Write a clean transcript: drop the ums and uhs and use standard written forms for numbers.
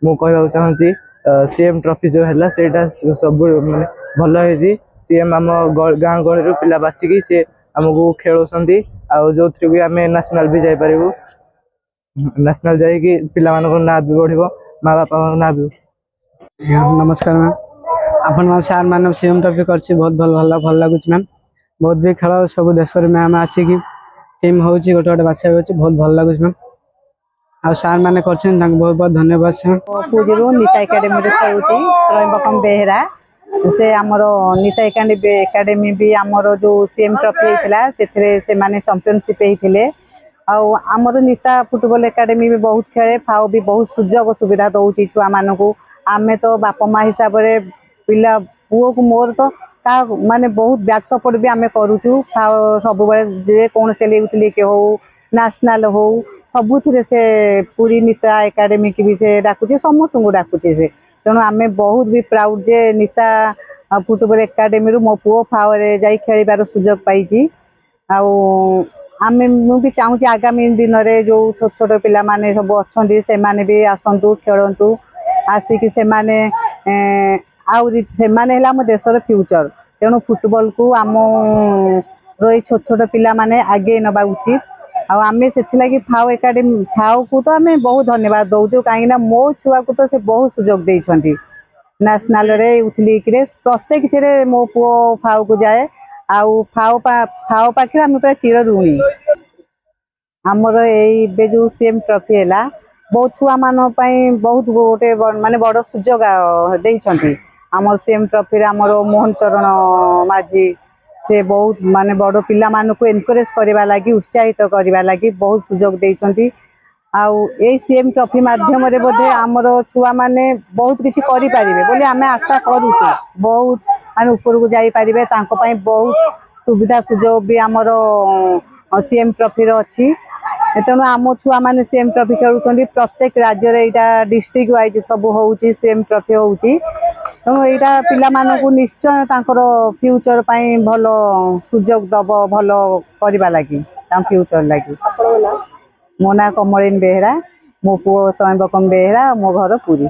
मु कहवाक चाहूँगी CM trophy जो है सेटा सब माने भल है। सीएम आम गाँ गहली पिला बाछिकी सी आमको खेलुंट जो थ्रू भी आम नेशनल भी जापरू नेशनल जाकि पिला ना भी बढ़ माँ बापा ना भी। नमस्कार मैम आपण सार मान सीएम ट्रॉफी कर बहुत भल भल लगुच मैम बहुत भी खेल सब देश मैम आसिक टीम हो गोटे गोटे बाछा हो बहुत भल लगुच मैम आ सार मैंने बहुत बहुत धन्यवाद सर। पूजू नीता एकाडेमी खेलुची त्रयंबकम बेहेरा से आमर नीता एकाडेमी भी आमर जो सीएम ट्रॉफी होता से माने चैंपियनशिप होते आमर नीता फुटबॉल एकाडेमी भी बहुत खेले फाओ भी बहुत सुजोग सुविधा दौर छुआ मानक आमे तो बापा माँ हिसाब से पिला पुओ को मोर तो का माने बहुत बैक सपोर्ट भी आम करुचु सब जे कौन से लेगुले कि हो नेशनल हो सबुथ से पूरी नीता एकाडेमी की भी से डाकुचे समस्त को डाकुचे से तेणु आम बहुत भी प्राउड जे नीता फुटबॉल एकाडेमी मो पुओ फाओ जा खेल सुजोग पाई आम भी चाहूँ आगामी दिन में जो छोट छोट पिला माने सब अच्छा से माने भी आसतु खेलतु आसिक से माने आम देशर फ्यूचर तेणु फुटबॉल को आम रही छोट छोट पिला माने आगे नवा उचित आम से फाओ एकाडेमी फाओ को तो आम बहुत धन्यवाद दौचु कहीं मो छुआ को तो से बहुत सुजोग देती नेशनल रे यूथ लीग रे प्रत्येक थे मो पुओ फाओ को जाए आउ फाओ पाखे आम पूरा चिर ऋणी आमर ये जो सीएम ट्रॉफी है बहुत छुआ मान बहुत गोटे माने बड़ सुजोग देइछंती आमर सीएम ट्रॉफी आमर मोहन चरण माझी से बहुत माने बड़ पिला मान को एनकरेज करने लगी उत्साहित करने लगी बहुत सुजोग देइछंती ये सीएम ट्रॉफी माध्यम रे बोधे आमर छुआ माने बहुत किछि करि परिबे बोली आमे आशा करूचे बहुत माने ऊपर को जाई परिबे तांको पई बहुत सुविधा सुजोग भी आमर सीएम ट्रॉफी रो अछि तेणु आम छुआ मैंने सीएम ट्रॉफी खेलुं प्रत्येक राज्य रे इटा डिस्ट्रिक्ट वाइज सब होउची सीएम ट्रॉफी होउची तेणु यहाँ पिला मानकु निश्चय तांकर फ्यूचर पाई भल सुजोग दब भल करबा लगी फ्यूचर लगी। मो ना कमलिन बेहेरा मो पुओ त्रयंबकम बेहेरा मो घर पुरी।